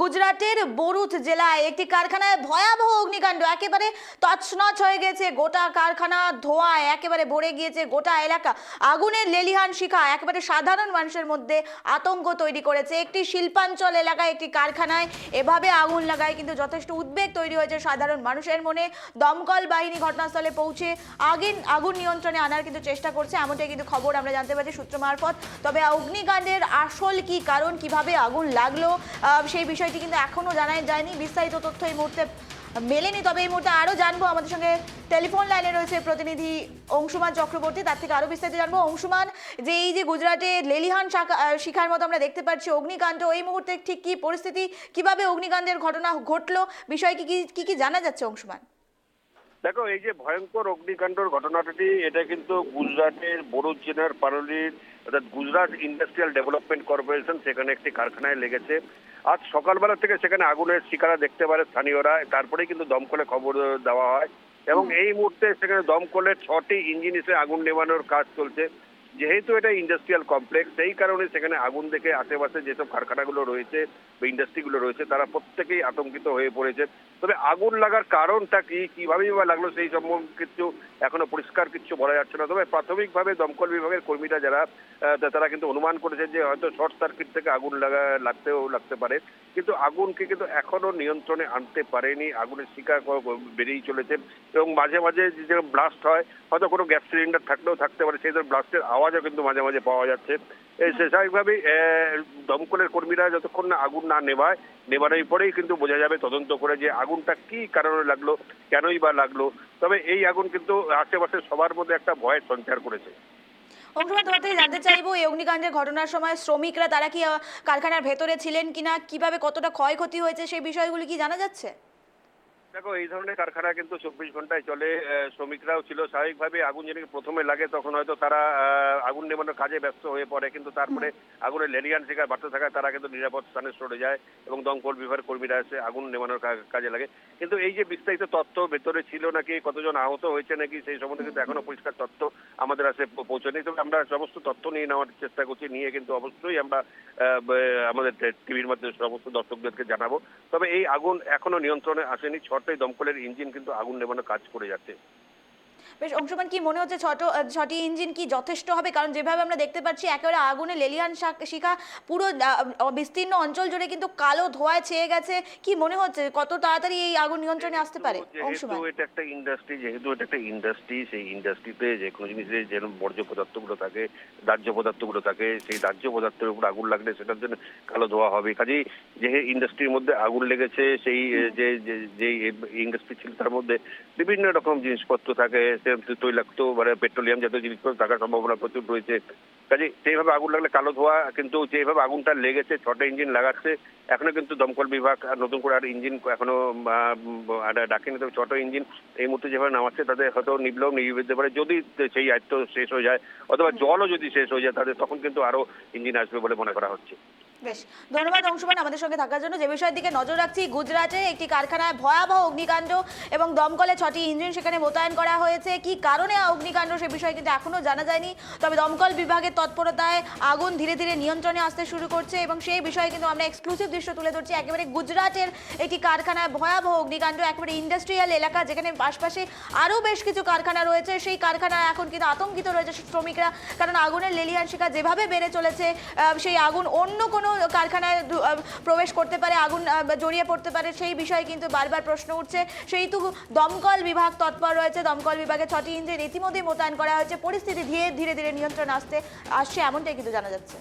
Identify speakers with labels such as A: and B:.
A: গুজরাটের বরুচ জেলায় একটি কারখানায় ভয়াবহ অগ্নিকাণ্ড, একেবারে তছনছ হয়ে গেছে গোটা কারখানা, ধোঁয়ায় একেবারে ভরে গিয়েছে গোটা এলাকা। আগুনের লেলিহান শিখা একেবারে সাধারণ মানুষের মধ্যে আতঙ্ক তৈরি করেছে। একটি শিল্পাঞ্চল এলাকায় একটি কারখানায় এভাবে আগুন লাগায় কিন্তু যথেষ্ট উদ্বেগ তৈরি হয়েছে সাধারণ মানুষের মনে। দমকল বাহিনী ঘটনাস্থলে পৌঁছে আগুন নিয়ন্ত্রণে আনার কিন্তু চেষ্টা করছে, এমনটাই কিন্তু খবর আমরা জানতে পারছি সূত্র মারফত। তবে অগ্নিকাণ্ডের আসল কি কারণ, কিভাবে আগুন লাগলো সেই বিষয়টি কিন্তু এখনো জানা যায়নি। বিস্তারিত তথ্য এই মুহূর্তে মেলেনি, তবে এই মুহূর্তে আরো জানবো। আমাদের সঙ্গে টেলিফোন লাইনে রয়েছে প্রতিনিধি অংশুমান চক্রবর্তী, তার থেকে আরো বিস্তারিত জানবো। অংশুমান, যে এই যে গুজরাটে লেলিহান শিখার মতো আমরা দেখতে পাচ্ছি অগ্নিকাণ্ড, এই মুহূর্তে ঠিক কি পরিস্থিতি, কিভাবে অগ্নিকাণ্ডের ঘটনা ঘটলো, বিষয় কি জানা যাচ্ছে অংশুমান?
B: দেখো, এই যে ভয়ঙ্কর অগ্নিকাণ্ডের ঘটনাটি, এটা কিন্তু গুজরাটের বরুচ জেলার পারোলির অর্থাৎ গুজরাট ইন্ডাস্ট্রিয়াল ডেভেলপমেন্ট কর্পোরেশন, সেখানে একটি কারখানায় লেগেছে। আজ সকালবেলা থেকে সেখানে আগুনের শিকারা দেখতে পারে স্থানীয়রা, তারপরেই কিন্তু দমকলে খবর দেওয়া হয় এবং এই মুহূর্তে সেখানে দমকলের 6টি ইঞ্জিন এসে আগুন নেভানোর কাজ চলছে। যেহেতু এটা ইন্ডাস্ট্রিয়াল কমপ্লেক্স, সেই কারণে সেখানে আগুন দেখে আশেপাশে যেসব কারখানাগুলো রয়েছে বা ইন্ডাস্ট্রিগুলো রয়েছে তারা প্রত্যেকেই আতঙ্কিত হয়ে পড়েছে। তবে আগুন লাগার কারণটা কি, কিভাবেই বা লাগলো, সেই সম্বন্ধে কিছু এখনো পরিষ্কার কিছু বলা যাচ্ছে না। তবে প্রাথমিকভাবে দমকল বিভাগের কর্মীরা যারা তারা কিন্তু অনুমান করেছে যে হয়তো শর্ট সার্কিট থেকে আগুন লাগতে পারে, কিন্তু আগুনকে কিন্তু এখনো নিয়ন্ত্রণে আনতে পারেনি। আগুনের শিখা বেড়েই চলেছে এবং মাঝে মাঝে যে ব্লাস্ট হয়, হয়তো কোনো গ্যাস সিলিন্ডার থাকলেও থাকতে পারে, সেই ধরনের ব্লাস্টের আওয়াজও কিন্তু মাঝে মাঝে পাওয়া যাচ্ছে। স্বাভাবিকভাবেই দমকলের কর্মীরা যতক্ষণ না আগুন না নেভানোর পরেই কিন্তু বোঝা যাবে তদন্ত করে যে আগুনটা কি কারণে লাগলো, কেনই বা লাগলো। তবে এই আগুন কিন্তু আশেপাশে সবার মধ্যে একটা ভয়ের সঞ্চার করেছে।
A: অংশুমান, তোমার থেকে জানতে চাইবো, এই অগ্নিকাণ্ডের ঘটনার সময় শ্রমিকরা তারা কি কারখানার ভেতরে ছিলেন কিনা, কিভাবে কতটা ক্ষয়ক্ষতি হয়েছে সেই বিষয়গুলি কি জানা যাচ্ছে?
B: দেখো, এই ধরনের কারখানা কিন্তু 24 ঘন্টায় চলে, শ্রমিকরাও ছিল। স্বাভাবিকভাবে আগুন যেদিকে প্রথমে লাগে তখন হয়তো তারা আগুন নেভানোর কাজে ব্যস্ত হয়ে পড়ে, কিন্তু তারপরে আগুনের লেলিহান শিখা বাড়তে থাকায় তারা কিন্তু নিরাপদ স্থানে সরে যায় এবং দমকল বিভাগের কর্মীরা এসে আগুন নেভানোর কাজে লাগে। কিন্তু এই যে বিস্তারিত তথ্য ভেতরে ছিল নাকি, কতজন আহত হয়েছে নাকি, সেই সম্বন্ধে কিন্তু এখনো পরিষ্কার তথ্য আমাদের কাছে পৌঁছায়নি। তবে আমরা সমস্ত তথ্য নিয়ে নেওয়ার চেষ্টা করছি, নিয়ে কিন্তু অবশ্যই আমরা আমাদের টিভির মাধ্যমে সমস্ত দর্শকদেরকে জানাবো। তবে এই আগুন এখনো নিয়ন্ত্রণে আসেনি। 6টি দমকলের ইঞ্জিন কিন্তু আগুন নেভানোর কাজ করে যাচ্ছে।
A: বেশ অংশুমান, কি মনে হচ্ছে 6টি ইঞ্জিন কি যথেষ্ট হবে? কারণ যেভাবে আমরা দেখতে পাচ্ছি একেবারে আগুনে লেলিহান শিখা পুরো বিস্তীর্ণ অঞ্চল জুড়ে কিন্তু কালো ধোঁয়ায় ছেয়ে গেছে। কি মনে হচ্ছে কত তাড়াতাড়ি এই আগুন নিয়ন্ত্রণে আসতে পারে অংশুমান?
B: যেহেতু এটা একটা ইন্ডাস্ট্রি, সেই ইন্ডাস্ট্রিতে যে কোনো জিনিসের যেরকম বর্জ্য পদার্থগুলো থাকে, দাহ্য পদার্থগুলো থাকে, সেই দাহ্য পদার্থের উপর আগুন লাগলে সেটার জন্য কালো ধোঁয়া হবে। কাজেই যে ইন্ডাস্ট্রির মধ্যে আগুন লেগেছে, সেই যে ইন্ডাস্ট্রি ছিল তার মধ্যে বিভিন্ন রকম জিনিসপত্র থাকে, তৈলাক্ত মানে পেট্রোলিয়াম জাতীয় জিনিসপত্র থাকার সম্ভাবনা প্রচুর রয়েছে। কাজে সেইভাবে আগুন লাগলে কালো ধোঁয়া, কিন্তু যেভাবে আগুনটা লেগেছে 6টা ইঞ্জিন লাগাচ্ছে, এখনো কিন্তু দমকল বিভাগ নতুন করে আর ইঞ্জিন এখনো ডাকেনি। তবে 6টা ইঞ্জিন এই মুহূর্তে যেভাবে নামাচ্ছে তাদের হয়তো নিভিয়ে দিতে পারে, যদি সেই দায়িত্ব শেষ হয়ে যায় অথবা জলও যদি শেষ হয়ে যায় তাদের, তখন কিন্তু আরো ইঞ্জিন আসবে বলে মনে করা হচ্ছে।
A: বেশ, ধন্যবাদ অংশুমান আমাদের সঙ্গে থাকার জন্য। যে বিষয়ের দিকে নজর রাখছি, গুজরাটে একটি কারখানায় ভয়াবহ অগ্নিকাণ্ড এবং দমকলে 6টি ইঞ্জিন সেখানে মোতায়েন করা হয়েছে। কি কারণে অগ্নিকাণ্ড সে বিষয়ে কিন্তু এখনো জানা যায়নি। তবে দমকল বিভাগের তৎপরতায় আগুন ধীরে ধীরে নিয়ন্ত্রণে আসতে শুরু করছে এবং সেই বিষয়ে কিন্তু আমরা এক্সক্লুসিভ দৃশ্য তুলে ধরছি। একেবারে গুজরাটের একটি কারখানায় ভয়াবহ অগ্নিকাণ্ড, একেবারে ইন্ডাস্ট্রিয়াল এলাকা যেখানে আশপাশে আরও বেশ কিছু কারখানা রয়েছে। সেই কারখানায় এখন কিন্তু আতঙ্কিত রয়েছে শ্রমিকরা, কারণ আগুনের লেলিহান শিখা যেভাবে বেড়ে চলেছে, সেই আগুন অন্য কোনো কারখানায় প্রবেশ করতে পারে, আগুন জড়িয়ে পড়তে পারে, সেই বিষয়ে কিন্তু বারবার প্রশ্ন উঠছে। সেহেতু দমকল বিভাগ তৎপর রয়েছে। দমকল বিভাগে 6টি ইঞ্জিন ইতিমধ্যেই মোতায়েন করা হয়েছে। পরিস্থিতি ধীরে ধীরে নিয়ন্ত্রণে আসছে এমনটাই কিন্তু জানা যাচ্ছে।